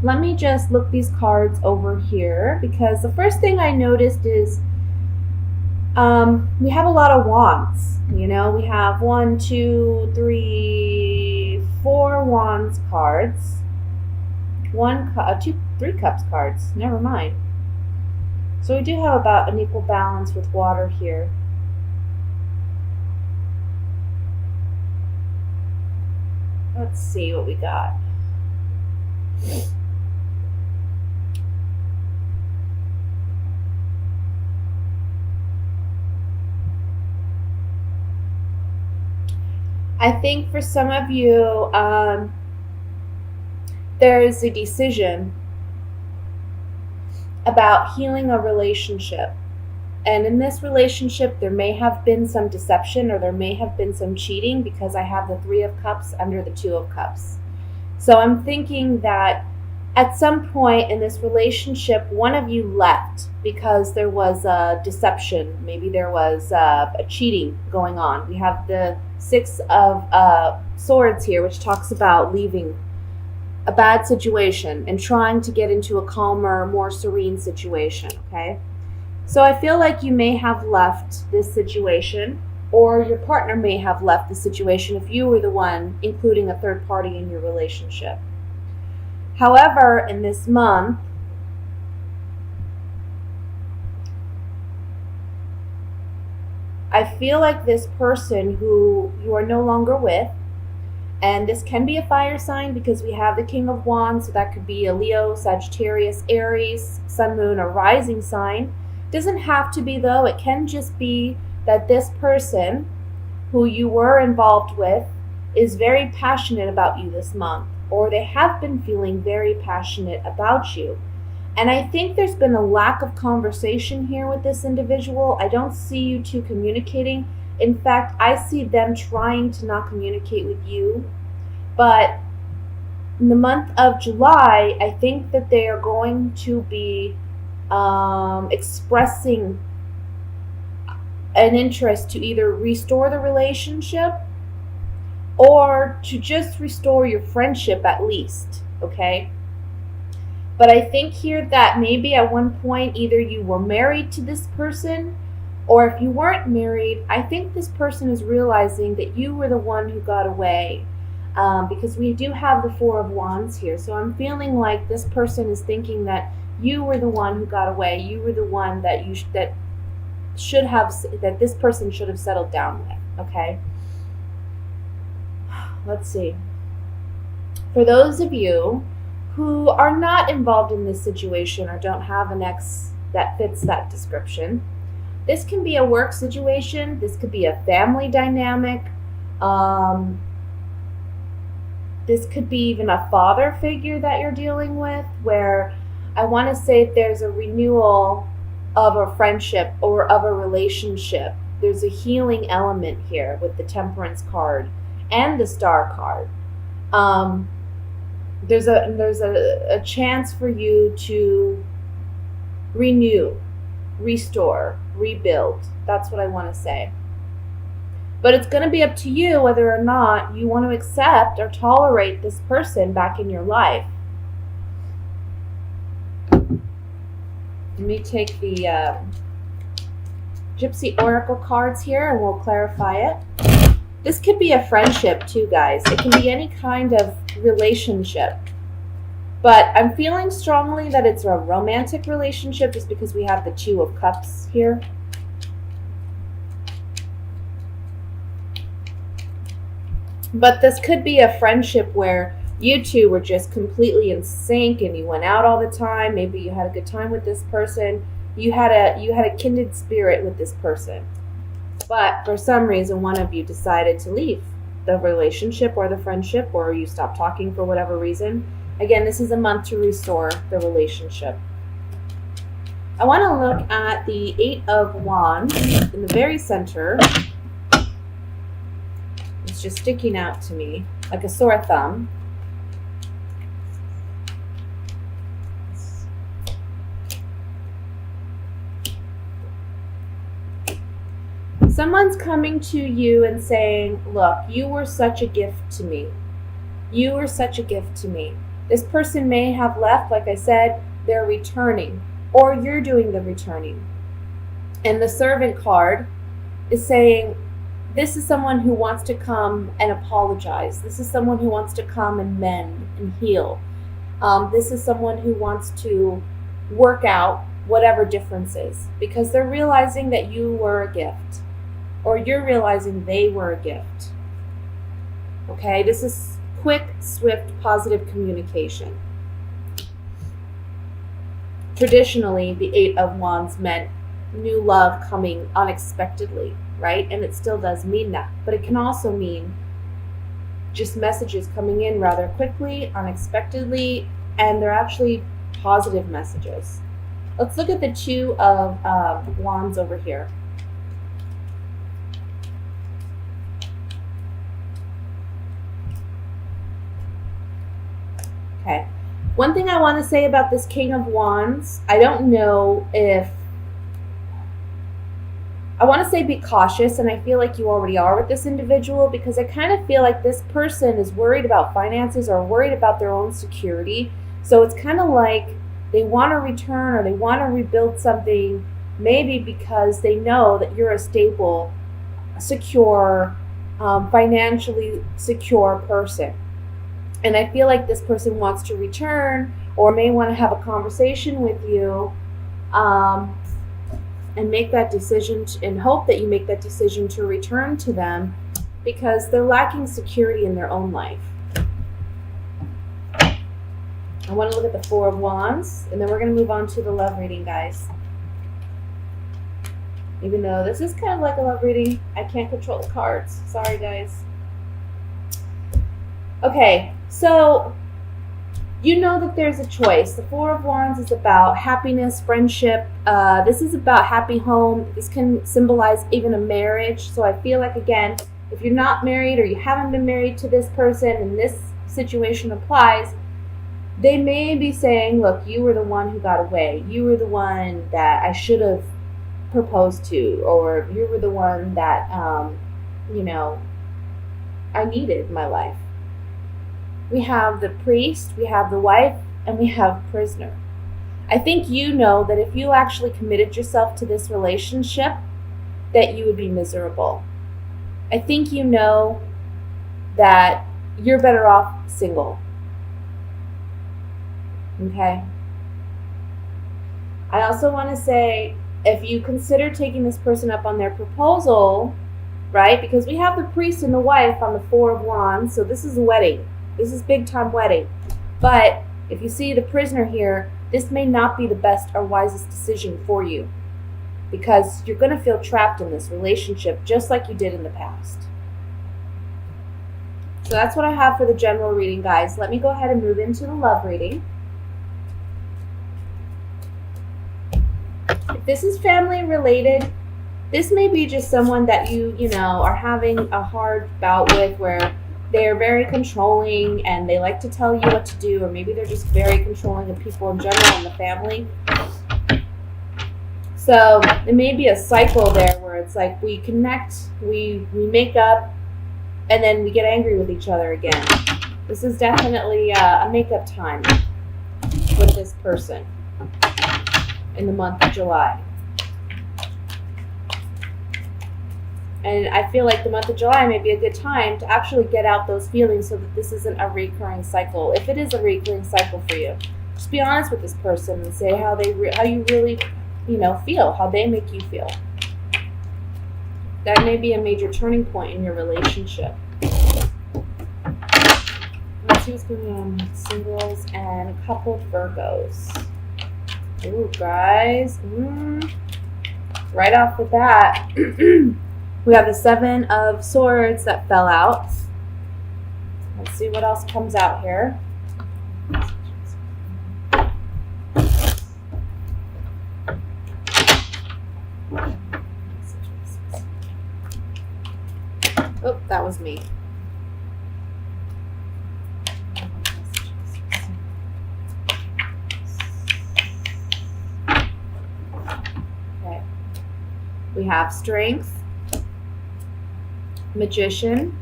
let me just look these cards over here, because the first thing I noticed is we have a lot of wands. You know, we have 1, 2, 3, 4 wands cards. 3 cups cards. Never mind. So we do have about an equal balance with water here. Let's see what we got. I think for some of you, there is a decision about healing a relationship. And in this relationship, there may have been some deception, or there may have been some cheating, because I have the 3 of Cups under the 2 of Cups. So I'm thinking that at some point in this relationship, one of you left because there was a deception. Maybe there was a cheating going on. We have the 6 of Swords here, which talks about leaving a bad situation and trying to get into a calmer, more serene situation, okay? So I feel like you may have left this situation, or your partner may have left the situation if you were the one including a third party in your relationship. However, in this month, I feel like this person who you are no longer with, and this can be a fire sign because we have the King of Wands, so that could be a Leo, Sagittarius, Aries, Sun, Moon, or Rising sign. Doesn't have to be, though. It can just be that this person who you were involved with is very passionate about you this month, or they have been feeling very passionate about you. And I think there's been a lack of conversation here with this individual. I don't see you two communicating. In fact, I see them trying to not communicate with you. But in the month of July, I think that they are going to be expressing an interest to either restore the relationship or to just restore your friendship at least, okay? But I think here that maybe at one point either you were married to this person, or if you weren't married, I think this person is realizing that you were the one who got away. Because we do have the 4 of Wands here. So I'm feeling like this person is thinking that you were the one who got away. You were the one that that this person should have settled down with, okay? Let's see. For those of you who are not involved in this situation or don't have an ex that fits that description, this can be a work situation. This could be a family dynamic. This could be even a father figure that you're dealing with, where I want to say there's a renewal of a friendship or of a relationship. There's a healing element here with the Temperance card and the Star card. There's a chance for you to renew, restore, rebuild. That's what I want to say. But it's going to be up to you whether or not you want to accept or tolerate this person back in your life. Let me take the Gypsy Oracle cards here and we'll clarify it. This could be a friendship too, guys. It can be any kind of relationship. But I'm feeling strongly that it's a romantic relationship just because we have the 2 of Cups here. But this could be a friendship where you two were just completely in sync and you went out all the time. Maybe you had a good time with this person. You had a kindred spirit with this person. But for some reason, one of you decided to leave the relationship or the friendship, or you stopped talking for whatever reason. Again, this is a month to restore the relationship. I want to look at the 8 of Wands in the very center. It's just sticking out to me like a sore thumb. Someone's coming to you and saying, look, you were such a gift to me. You were such a gift to me. This person may have left, like I said, they're returning, or you're doing the returning. And the Servant card is saying, this is someone who wants to come and apologize. This is someone who wants to come and mend and heal. This is someone who wants to work out whatever differences, because they're realizing that you were a gift, or you're realizing they were a gift. Okay, this is quick, swift, positive communication. Traditionally, the Eight of Wands meant new love coming unexpectedly, right? And it still does mean that, but it can also mean just messages coming in rather quickly, unexpectedly, and they're actually positive messages. Let's look at the Two of Wands over here. Okay. One thing I want to say about this King of Wands, I don't know if I want to say be cautious, and I feel like you already are with this individual, because I kind of feel like this person is worried about finances or worried about their own security. So it's kind of like they want to return or they want to rebuild something, maybe because they know that you're a stable, secure, financially secure person. And I feel like this person wants to return or may want to have a conversation with you, and make that decision and hope that you make that decision to return to them, because they're lacking security in their own life. I want to look at the Four of Wands, and then we're going to move on to the love reading, guys. Even though this is kind of like a love reading, I can't control the cards. Sorry, guys. Okay, so you know that there's a choice. The Four of Wands is about happiness, friendship. This is about happy home. This can symbolize even a marriage. So I feel like, again, if you're not married or you haven't been married to this person and this situation applies, they may be saying, look, you were the one who got away. You were the one that I should have proposed to, or you were the one that, I needed in my life. We have the priest, we have the wife, and we have prisoner. I think you know that if you actually committed yourself to this relationship, that you would be miserable. I think you know that you're better off single. Okay? I also want to say, if you consider taking this person up on their proposal, right? Because we have the priest and the wife on the Four of Wands, so this is a wedding. This is big time wedding. But if you see the prisoner here, this may not be the best or wisest decision for you, because you're going to feel trapped in this relationship just like you did in the past. So that's what I have for the general reading, guys. Let me go ahead and move into the love reading. If this is family related, this may be just someone that you are having a hard bout with, where they're very controlling and they like to tell you what to do, or maybe they're just very controlling of people in general in the family. So there may be a cycle there where it's like we connect, we make up, and then we get angry with each other again. This is definitely a makeup time with this person in the month of July. And I feel like the month of July may be a good time to actually get out those feelings so that this isn't a recurring cycle. If it is a recurring cycle for you, just be honest with this person and say how you really, feel, how they make you feel. That may be a major turning point in your relationship. Let's see what's going on with singles and coupled Virgos. Ooh, guys. Right off the bat, we have the Seven of Swords that fell out. Let's see what else comes out here. Oh, that was me. Okay. We have Strength, Magician,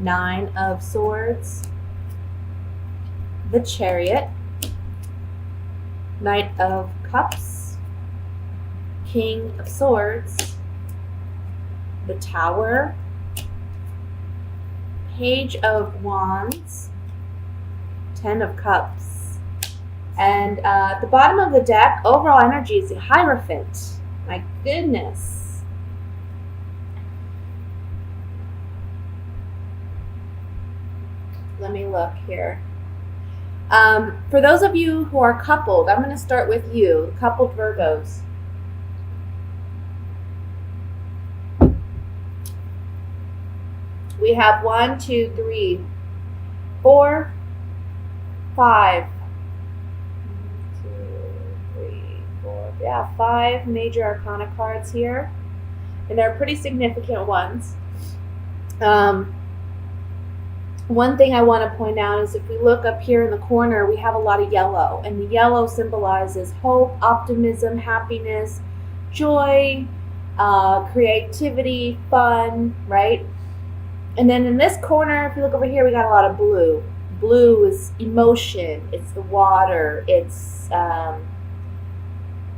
Nine of Swords, the Chariot, Knight of Cups, King of Swords, the Tower, Page of Wands, Ten of Cups, and at the bottom of the deck, overall energy is the Hierophant. My goodness. Let me look here. For those of you who are coupled, I'm going to start with you, coupled Virgos. We have 1, 2, 3, 4, 5. 1, 2, 3, 4. Yeah, 5 major arcana cards here. And they're pretty significant ones. One thing I want to point out is if we look up here in the corner, we have a lot of yellow. And the yellow symbolizes hope, optimism, happiness, joy, creativity, fun, right? And then in this corner, if you look over here, we got a lot of blue. Blue is emotion. It's the water. It's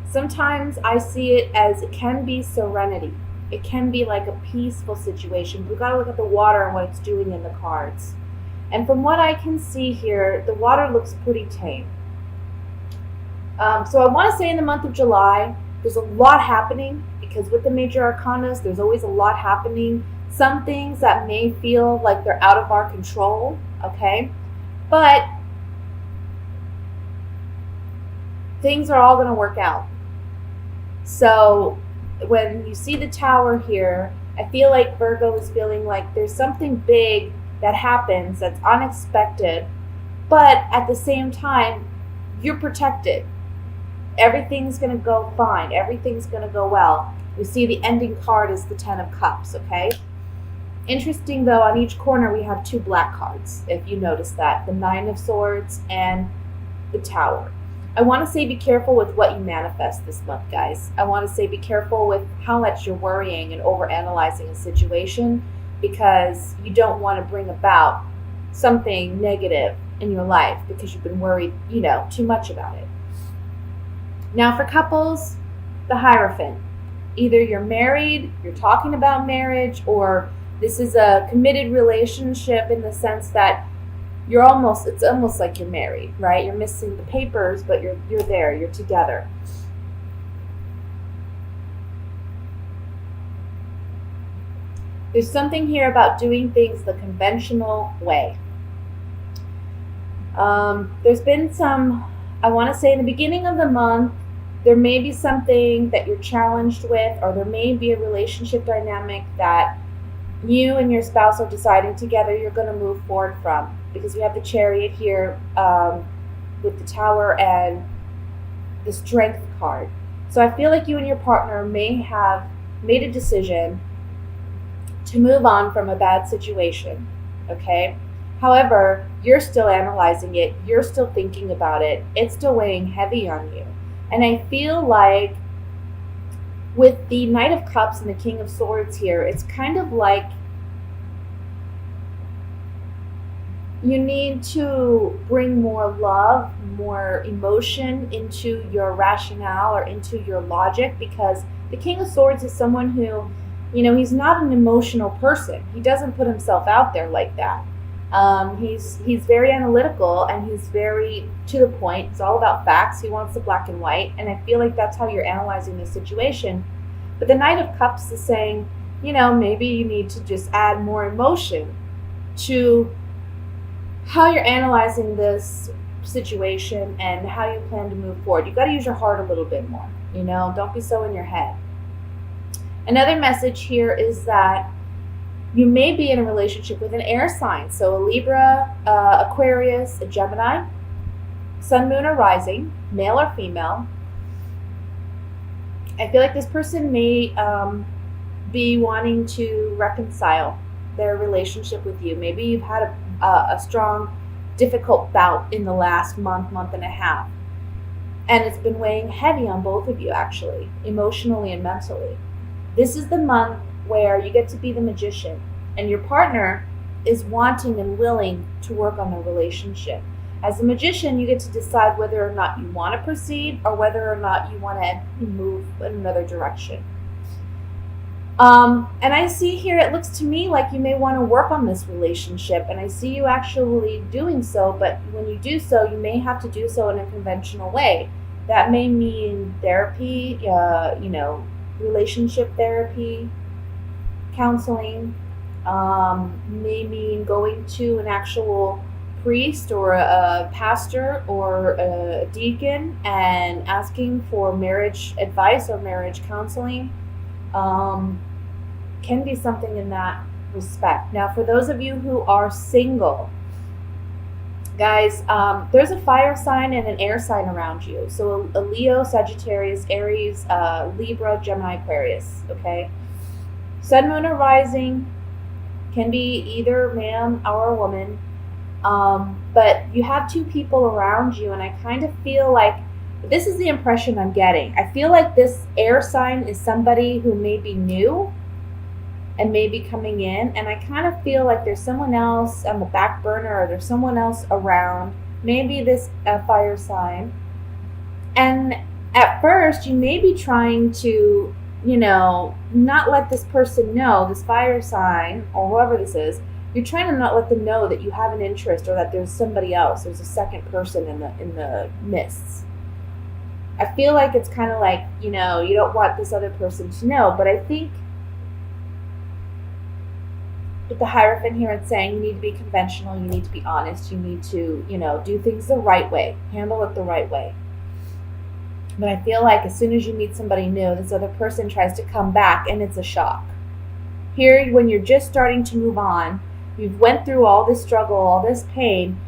sometimes I see it as it can be serenity. It can be like a peaceful situation. We've got to look at the water and what it's doing in the cards. And from what I can see here, the water looks pretty tame. So I want to say in the month of July, there's a lot happening because with the major arcanas, there's always a lot happening. Some things that may feel like they're out of our control, okay? But things are all going to work out. So when you see the Tower here, I feel like Virgo is feeling like there's something big that happens that's unexpected, but at the same time, you're protected. Everything's going to go fine. Everything's going to go well. We see the ending card is the Ten of Cups, okay? Interesting, though, on each corner we have 2 black cards, if you notice that. The Nine of Swords and the Tower. I want to say be careful with what you manifest this month, guys. I want to say be careful with how much you're worrying and overanalyzing a situation because you don't want to bring about something negative in your life because you've been worried, too much about it. Now for couples, the Hierophant. Either you're married, you're talking about marriage, or this is a committed relationship in the sense that it's almost like you're married, right? You're missing the papers, but you're there, you're together. There's something here about doing things the conventional way. There's been I want to say in the beginning of the month, there may be something that you're challenged with, or there may be a relationship dynamic that you and your spouse are deciding together you're going to move forward from, because we have the Chariot here with the Tower and the Strength card. So I feel like you and your partner may have made a decision to move on from a bad situation, okay? However, you're still analyzing it, you're still thinking about it, it's still weighing heavy on you. And I feel like with the Knight of Cups and the King of Swords here, it's kind of like you need to bring more love, more emotion into your rationale or into your logic, because the King of Swords is someone who, he's not an emotional person. He doesn't put himself out there like that. He's very analytical and he's very to the point. It's all about facts. He wants the black and white. And I feel like that's how you're analyzing the situation. But the Knight of Cups is saying, maybe you need to just add more emotion to how you're analyzing this situation and how you plan to move forward. You've got to use your heart a little bit more. Don't be so in your head. Another message here is that you may be in a relationship with an air sign. So a Libra, Aquarius, a Gemini, Sun, Moon, or Rising, male or female. I feel like this person may be wanting to reconcile their relationship with you. Maybe you've had a strong, difficult bout in the last month and a half. And it's been weighing heavy on both of you, actually, emotionally and mentally. This is the month where you get to be the magician, and your partner is wanting and willing to work on the relationship. As a magician, you get to decide whether or not you want to proceed or whether or not you want to move in another direction. And I see here, it looks to me like you may want to work on this relationship, and I see you actually doing so, but when you do so, you may have to do so in a conventional way. That may mean therapy, relationship therapy, counseling, may mean going to an actual priest or a pastor or a deacon and asking for marriage advice or marriage counseling. Can be something in that respect. Now, for those of you who are single, guys, there's a fire sign and an air sign around you. So a Leo, Sagittarius, Aries, Libra, Gemini, Aquarius, okay? Sun, moon, or rising can be either man or a woman. But you have two people around you, and I kind of feel like this is the impression I'm getting. I feel like this air sign is somebody who may be new and may be coming in, and I kind of feel like there's someone else on the back burner, or there's someone else around, maybe this fire sign. And at first, you may be trying to, not let this person know, this fire sign, or whoever this is, you're trying to not let them know that you have an interest or that there's somebody else, there's a second person in the midst. I feel like it's kind of like, you don't want this other person to know, but I think with the Hierophant here, it's saying you need to be conventional, you need to be honest, you need to, do things the right way, handle it the right way. But I feel like as soon as you meet somebody new, this other person tries to come back, and it's a shock. Here, when you're just starting to move on, you've went through all this struggle, all this pain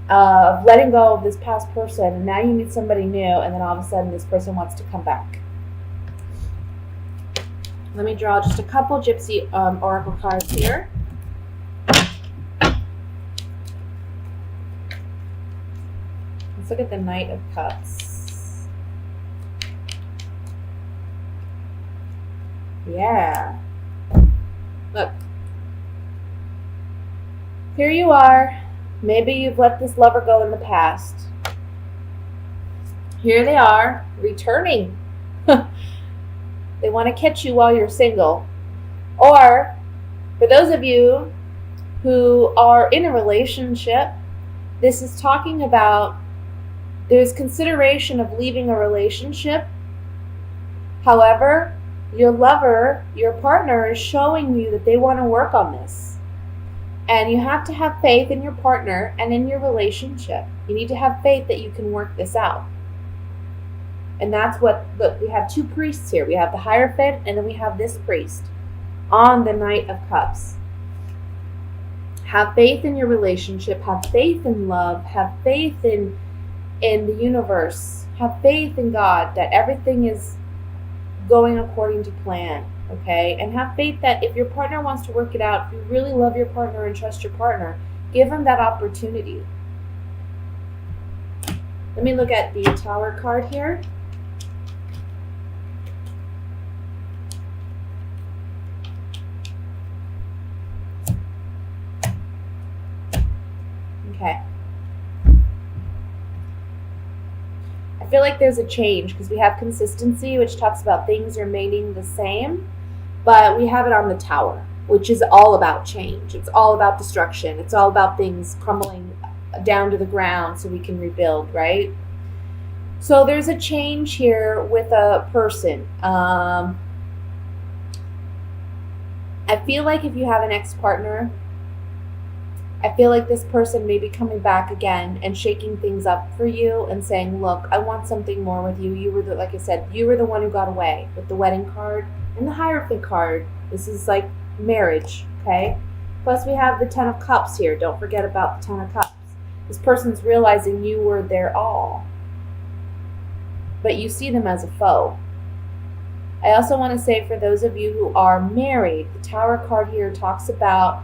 of letting go of this past person, and now you meet somebody new, and then all of a sudden this person wants to come back. Let me draw just a couple Gypsy oracle cards here. Let's look at the Knight of Cups. Yeah. Look. Here you are. Maybe you've let this lover go in the past. Here they are, returning. They want to catch you while you're single. Or, for those of you who are in a relationship, this is talking about there's consideration of leaving a relationship. However, your lover, your partner, is showing you that they want to work on this. And you have to have faith in your partner and in your relationship. You need to have faith that you can work this out. And that's what, look, we have two priests here. We have the Hierophant, and then we have this priest on the Knight of Cups. Have faith in your relationship. Have faith in love. Have faith in the universe. Have faith in God that everything is going according to plan. Okay, and have faith that if your partner wants to work it out, if you really love your partner and trust your partner, give them that opportunity. Let me look at the Tower card here. Okay. I feel like there's a change because we have consistency, which talks about things remaining the same. But we have it on the Tower, which is all about change. It's all about destruction. It's all about things crumbling down to the ground so we can rebuild, right? So there's a change here with a person. I feel like if you have an ex-partner, I feel like this person may be coming back again and shaking things up for you and saying, look, I want something more with you. You were the, like I said, you were the one who got away with the wedding card. And the Hierophant card, this is like marriage, okay? Plus we have the Ten of Cups here. Don't forget about the Ten of Cups. This person's realizing you were their all. But you see them as a foe. I also want to say for those of you who are married, the Tower card here talks about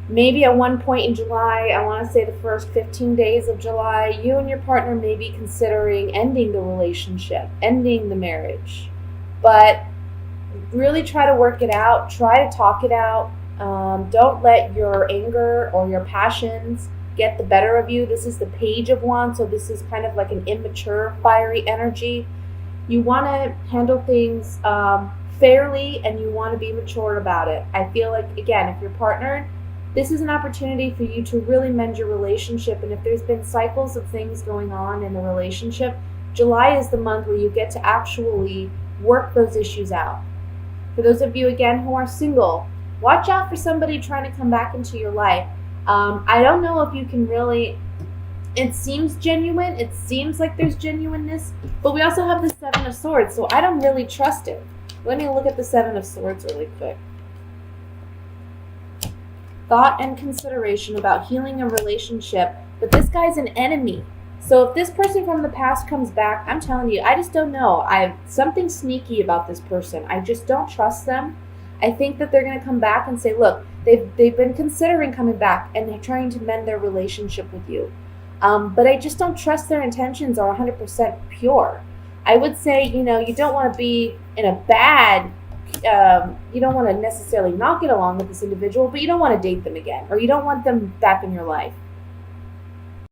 maybe at one point in July, I want to say the first 15 days of July, you and your partner may be considering ending the relationship, ending the marriage. But really try to work it out. Try to talk it out. Don't let your anger or your passions get the better of you. This is the Page of Wands, so this is kind of like an immature, fiery energy. You want to handle things fairly, and you want to be mature about it. I feel like, again, if you're partnered, this is an opportunity for you to really mend your relationship. And if there's been cycles of things going on in the relationship, July is the month where you get to actually work those issues out. For those of you, again, who are single, watch out for somebody trying to come back into your life. I don't know if you can really, it seems genuine, it seems like there's genuineness, but we also have the Seven of Swords, so I don't really trust it. Let me look at the Seven of Swords really quick. Thought and consideration about healing a relationship, but this guy's an enemy. So if this person from the past comes back, I'm telling you, I just don't know. I have something sneaky about this person. I just don't trust them. I think that they're going to come back and say, look, they've been considering coming back and they're trying to mend their relationship with you. But I just don't trust their intentions are 100% pure. I would say, you don't want to be in a bad, you don't want to necessarily not get along with this individual, but you don't want to date them again, or you don't want them back in your life.